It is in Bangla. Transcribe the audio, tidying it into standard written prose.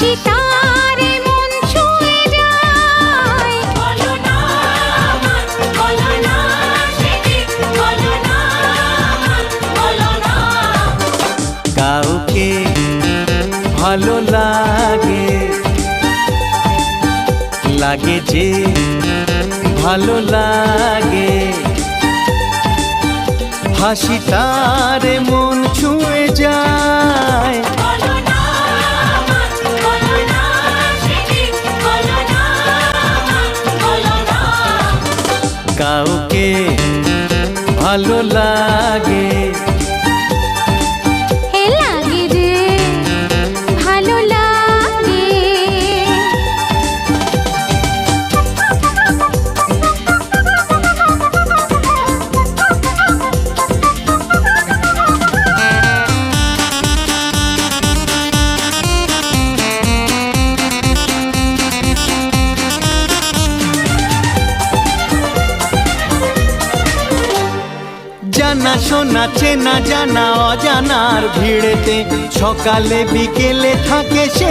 হাসি তারে মন ছুঁয়ে যায়। বলো না আমার, বলো না সেটি, বলো না আমার, বলো না। কাউকে ভালো লাগে, লাগে যে ভালো লাগে, হাসি তারে মন ছুঁয়ে যায়। বলো না আমার, বলো না সেটি, বলো না আমার, বলো না। কাউকে ভালো লাগে, হে লাগে যে ভালো লাগে। জানা শোনা চেনা জানা অজানার ভিড়েতে সকালে বিকেলে থাকে সে।